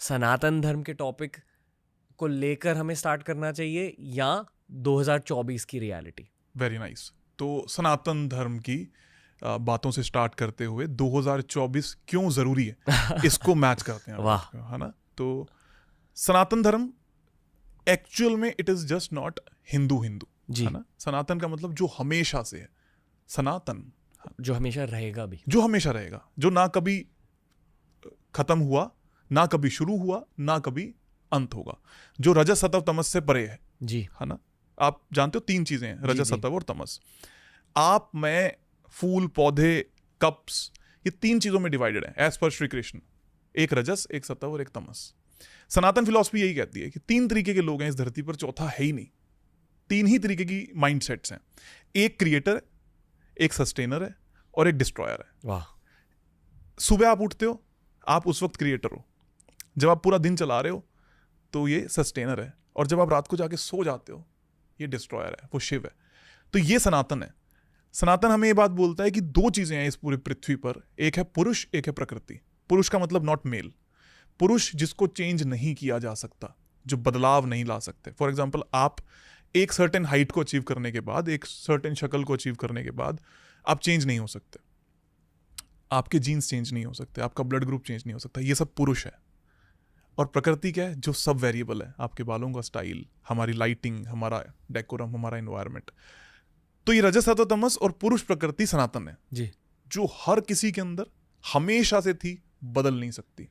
सनातन धर्म के टॉपिक को लेकर हमें स्टार्ट करना चाहिए या 2024 की रियलिटी? Very nice. तो सनातन धर्म की बातों से स्टार्ट करते हुए 2024 क्यों जरूरी है इसको मैच करते हैं। वाह। है ना? तो सनातन धर्म एक्चुअल में it is just not Hindu जी। है ना? सनातन का मतलब जो हमेशा से है, सनातन जो हमेशा रहेगा भी, जो हमेशा रहेगा, जो ना कभी खत्म हुआ, ना कभी शुरू हुआ, ना कभी अंत होगा, जो रजस सतव तमस से परे है। जी। है ना? आप जानते हो 3 चीजें हैं, रजस जी। सतव और तमस। आप, मैं, फूल, पौधे, कप्स, ये 3 चीजों में डिवाइडेड है एज पर श्री कृष्ण। एक रजस, एक सतव और एक तमस। सनातन फिलॉसफी यही कहती है कि 3 तरीके के लोग हैं इस धरती पर, चौथा है ही नहीं। 3 ही तरीके की माइंडसेट्स हैं। एक क्रिएटर है, एक सस्टेनर है और एक डिस्ट्रॉयर है। वाह। सुबह आप उठते हो, आप उस वक्त क्रिएटर हो। जब आप पूरा दिन चला रहे हो तो ये सस्टेनर है, और जब आप रात को जाके सो जाते हो ये डिस्ट्रॉयर है, वो शिव है। तो ये सनातन है। सनातन हमें ये बात बोलता है कि 2 चीजें हैं इस पूरी पृथ्वी पर, एक है पुरुष, एक है प्रकृति। पुरुष का मतलब नॉट मेल, पुरुष जिसको चेंज नहीं किया जा सकता, जो बदलाव नहीं ला सकते। फॉर एग्जाम्पल, आप एक सर्टेन हाइट को अचीव करने के बाद, एक सर्टेन शक्ल को अचीव करने के बाद आप चेंज नहीं हो सकते। आपके जीन्स चेंज नहीं हो सकते, आपका ब्लड ग्रुप चेंज नहीं हो सकता। ये सब पुरुष है। और प्रकृति क्या है? जो सब वेरिएबल है, आपके बालों का स्टाइल, हमारी लाइटिंग, हमारा डेकोरम, हमारा एनवायरनमेंट। तो ये रजस सत्व तमस और पुरुष प्रकृति सनातन है जी। जो हर किसी के अंदर हमेशा से थी, बदल नहीं सकती।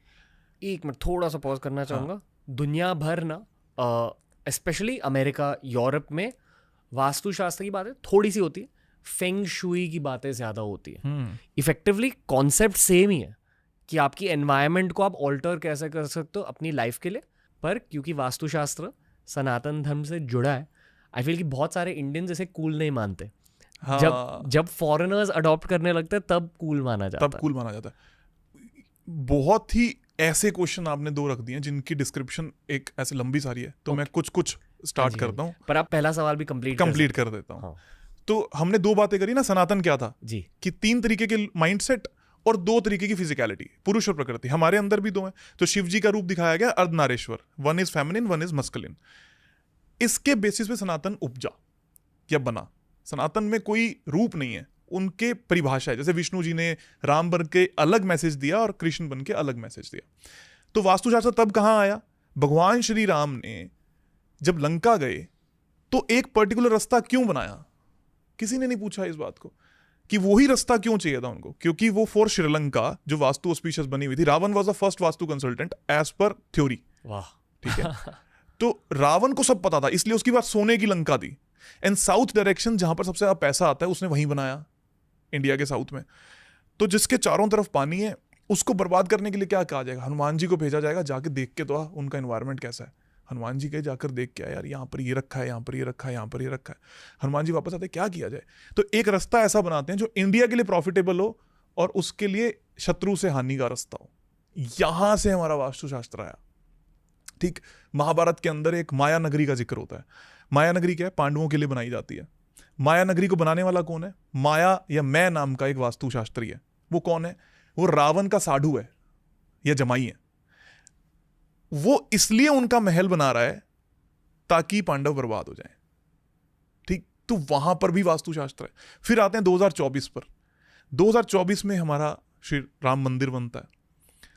एक मिनट थोड़ा सा पॉज करना चाहूंगा। दुनिया भर ना, स्पेशली अमेरिका, यूरोप में वास्तुशास्त्र की बातें थोड़ी सी होती है, फेंग शुई की बातें ज्यादा होती है। इफेक्टिवली कॉन्सेप्ट सेम ही है कि आपकी एनवायरनमेंट को आप ऑल्टर कैसे कर सकते हो अपनी लाइफ के लिए। पर क्योंकि वास्तुशास्त्र सनातन धर्म से जुड़ा है, आई फील कि बहुत सारे इंडियंस इसे कूल नहीं मानते। हाँ, जब फॉरेनर्स अडॉप्ट करने लगते हैं तब कूल माना जाता तब कूल माना जाता है। बहुत ही ऐसे क्वेश्चन आपने 2 रख दिए जिनकी डिस्क्रिप्शन एक ऐसे लंबी सारी है, तो मैं कुछ स्टार्ट करता हूँ। पर आप पहला सवाल भी कंप्लीट कर देता हूँ। हाँ। तो हमने 2 बातें करी ना, सनातन क्या था जी। कि 3 तरीके के माइंडसेट और 2 तरीके की फिजिकलिटी, पुरुष और प्रकृति। हमारे अंदर भी 2 हैं। तो शिव जी का रूप दिखाया गया Ardhanarishvara, 1 is feminine, 1 is masculine. इसके बेसिस पे सनातन उपजा या बना। सनातन में कोई रूप नहीं है, उनके परिभाषा है। जैसे विष्णु जी ने राम बन के अलग मैसेज दिया और कृष्ण बन के अलग मैसेज दिया। तो वास्तुशास्त्र तब कहां आया? भगवान श्री राम ने जब लंका गए तो एक पर्टिकुलर रास्ता क्यों बनाया? किसी ने नहीं पूछा इस बात को कि वही रास्ता क्यों चाहिए था उनको। क्योंकि वो फॉर श्रीलंका जो वास्तु ऑस्पिशियस बनी हुई थी, Ravana was the first vastu consultant as per theory. वाह। ठीक है। तो रावण को सब पता था, इसलिए उसकी बात सोने की लंका दी। एंड साउथ डायरेक्शन जहां पर सबसे ज्यादा पैसा आता है उसने वहीं बनाया, इंडिया के साउथ में। तो जिसके चारों तरफ पानी है उसको बर्बाद करने के लिए क्या कहा जाएगा? हनुमान जी को भेजा जाएगा, जाके देख के तो आ उनका एनवायरनमेंट कैसा है। हनुमान जी के जाकर देख के आया, यार यहाँ पर ये रखा है, यहाँ पर ये रखा है, यहाँ पर ये रखा है। हनुमान जी वापस आते, क्या किया जाए? तो एक रास्ता ऐसा बनाते हैं जो इंडिया के लिए प्रॉफिटेबल हो और उसके लिए शत्रु से हानि का रास्ता हो। यहां से हमारा वास्तुशास्त्र आया। ठीक। महाभारत के अंदर एक माया नगरी का जिक्र होता है। माया नगरी क्या है? पांडवों के लिए बनाई जाती है। माया नगरी को बनाने वाला कौन है? माया या मैं नाम का एक वास्तुशास्त्री है। वो कौन है? वो रावण का साधु है या जमाई है। वो इसलिए उनका महल बना रहा है ताकि पांडव बर्बाद हो जाए। ठीक। तो वहां पर भी वास्तुशास्त्र है। फिर आते हैं 2024 पर। 2024 में हमारा श्री राम मंदिर बनता है।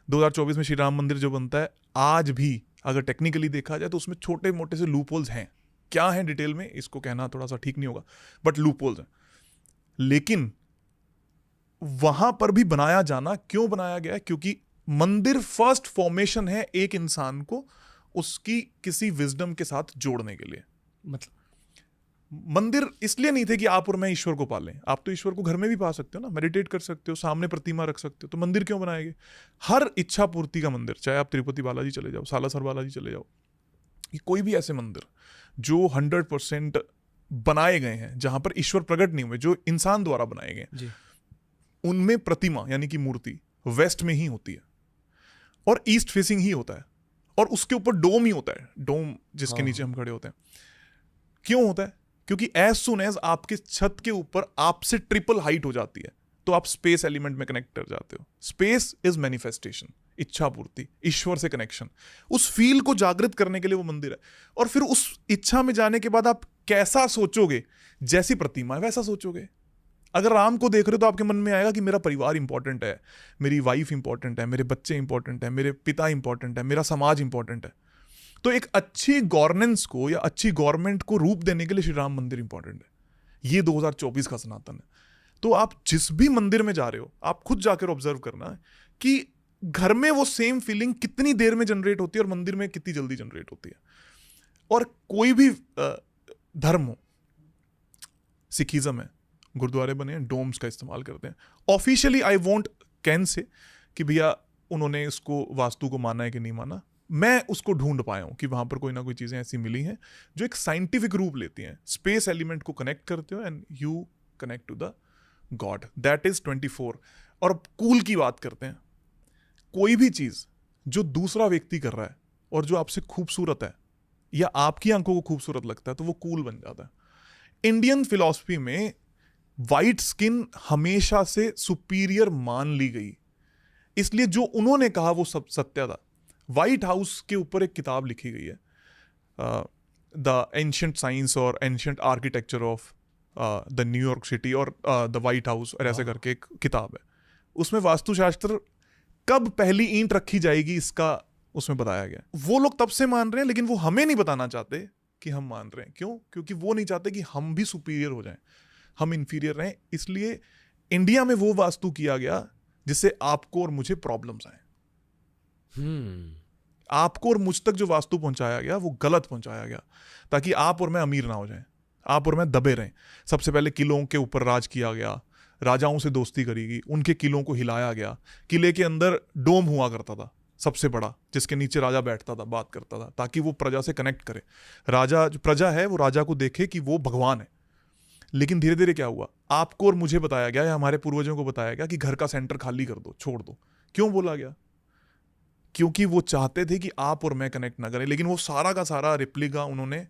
2024 में श्री राम मंदिर जो बनता है, आज भी अगर टेक्निकली देखा जाए तो उसमें छोटे मोटे से लूप होल्स हैं। क्या है डिटेल में इसको कहना थोड़ा सा ठीक नहीं होगा, बट लूप होल्स हैं। लेकिन वहां पर भी बनाया जाना क्यों बनाया गया? क्योंकि मंदिर फर्स्ट फॉर्मेशन है एक इंसान को उसकी किसी विजडम के साथ जोड़ने के लिए। मतलब मंदिर इसलिए नहीं थे कि आप और मैं ईश्वर को पालें। आप तो ईश्वर को घर में भी पा सकते हो ना, मेडिटेट कर सकते हो, सामने प्रतिमा रख सकते हो। तो मंदिर क्यों बनाए गए? हर इच्छा पूर्ति का मंदिर, चाहे आप तिरुपति बालाजी चले जाओ, सालासर बालाजी चले जाओ, ये कोई भी ऐसे मंदिर जो 100% बनाए गए हैं जहां पर ईश्वर प्रकट नहीं हुए, जो इंसान द्वारा बनाए गए, उनमें प्रतिमा यानी कि मूर्ति वेस्ट में ही होती है और ईस्ट फेसिंग ही होता है, और उसके ऊपर डोम ही होता है, डोम जिसके नीचे हम खड़े होते हैं। क्यों होता है? क्योंकि एज सुन एज आपके छत के ऊपर आपसे ट्रिपल हाइट हो जाती है तो आप स्पेस एलिमेंट में कनेक्ट कर जाते हो। स्पेस इज मैनिफेस्टेशन, इच्छा पूर्ति, ईश्वर से कनेक्शन, उस फील को जागृत करने के लिए वो मंदिर है। और फिर उस इच्छा में जाने के बाद आप कैसा सोचोगे, जैसी प्रतिमा है वैसा सोचोगे। अगर राम को देख रहे हो तो आपके मन में आएगा कि मेरा परिवार इंपॉर्टेंट है, मेरी वाइफ इंपॉर्टेंट है, मेरे बच्चे इंपॉर्टेंट है, मेरे पिता इंपॉर्टेंट है, मेरा समाज इंपॉर्टेंट है। तो एक अच्छी गवर्नेंस को या अच्छी गवर्नमेंट को रूप देने के लिए श्री राम मंदिर इंपॉर्टेंट है। ये 2024 का सनातन है। तो आप जिस भी मंदिर में जा रहे हो, आप खुद जाकर ऑब्जर्व करना है कि घर में वो सेम फीलिंग कितनी देर में जनरेट होती है और मंदिर में कितनी जल्दी जनरेट होती है। और कोई भी धर्म हो, सिखिज्म है, गुरुद्वारे बने हैं, डोम्स का इस्तेमाल करते हैं। Officially I won't can say कि भैया उन्होंने इसको वास्तु को माना है कि नहीं माना। मैं उसको ढूंढ पाया हूं कि वहां पर कोई ना कोई चीजें ऐसी मिली हैं जो एक साइंटिफिक रूप लेती हैं। स्पेस एलिमेंट को कनेक्ट करते हो and you connect to the god, that is 24। और कूल की बात करते हैं, कोई भी चीज जो दूसरा व्यक्ति कर रहा है और जो आपसे खूबसूरत है या आपकी आंखों को खूबसूरत लगता है तो वो कूल बन जाता है। इंडियन फिलॉसफी में वाइट स्किन हमेशा से सुपीरियर मान ली गई, इसलिए जो उन्होंने कहा वो सब सत्य था। व्हाइट हाउस के ऊपर एक किताब लिखी गई है, द एंशिएंट साइंस और ancient architecture of the New York city और द व्हाइट हाउस, और ऐसे करके एक किताब है। उसमें वास्तुशास्त्र कब पहली ईंट रखी जाएगी इसका उसमें बताया गया। वो लोग तब से मान रहे हैं, लेकिन वो हमें नहीं बताना चाहते कि हम मान रहे हैं। क्यों? क्योंकि वो नहीं चाहते कि हम भी सुपीरियर हो जाएं, हम इंफीरियर रहें। इसलिए इंडिया में वो वास्तु किया गया जिससे आपको और मुझे प्रॉब्लम्स आए। आपको और मुझ तक जो वास्तु पहुंचाया गया वो गलत पहुंचाया गया, ताकि आप और मैं अमीर ना हो जाएं, आप और मैं दबे रहें। सबसे पहले किलों के ऊपर राज किया गया, राजाओं से दोस्ती करी गई, उनके किलों को हिलाया गया। किले के अंदर डोम हुआ करता था सबसे बड़ा, जिसके नीचे राजा बैठता था, बात करता था, ताकि वो प्रजा से कनेक्ट करे। राजा जो प्रजा है वो राजा को देखे कि वो भगवान है। लेकिन धीरे धीरे क्या हुआ, आपको और मुझे बताया गया या हमारे पूर्वजों को बताया गया कि घर का सेंटर खाली कर दो, छोड़ दो। क्यों बोला गया? क्योंकि वो चाहते थे कि आप और मैं कनेक्ट ना करें। लेकिन वो सारा का सारा रिप्लिका उन्होंने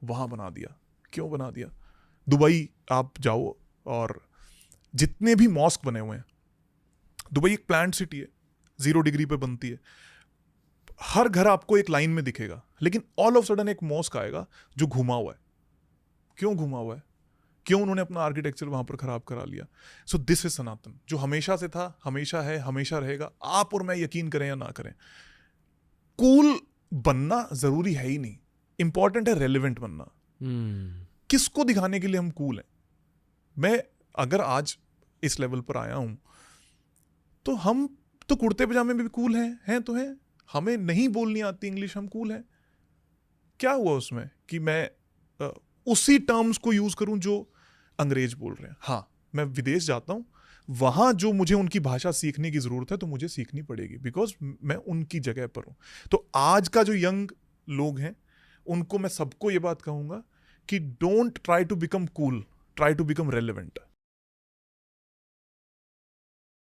वहां बना दिया। क्यों बना दिया? दुबई आप जाओ और जितने भी मॉस्क बने हुए हैं, दुबई एक प्लांट सिटी है, 0 डिग्री पे बनती है। हर घर आपको एक लाइन में दिखेगा, लेकिन ऑल ऑफ सडन एक मॉस्क आएगा जो घुमा हुआ है। क्यों घुमा हुआ है? क्यों उन्होंने अपना आर्किटेक्चर वहां पर खराब करा लिया? सो दिस इज सनातन, जो हमेशा से था, हमेशा है, हमेशा रहेगा। आप और मैं यकीन करें या ना करें, कूल बनना जरूरी है ही नहीं, इंपॉर्टेंट है रेलेवेंट बनना। किसको दिखाने के लिए हम कूल हैं? मैं अगर आज इस लेवल पर आया हूं तो हम तो कुर्ते पजामे में भी कूल हैं तो हैं। हमें नहीं बोलनी आती इंग्लिश, हम कूल हैं। क्या हुआ उसमें कि मैं उसी टर्म्स को यूज करूं जो अंग्रेज बोल रहे हैं? हाँ, मैं विदेश जाता हूं, वहां जो मुझे उनकी भाषा सीखने की जरूरत है तो मुझे सीखनी पड़ेगी, बिकॉज मैं उनकी जगह पर हूं। तो आज का जो यंग लोग हैं उनको मैं सबको ये बात कहूंगा कि don't try to become cool, try to become relevant.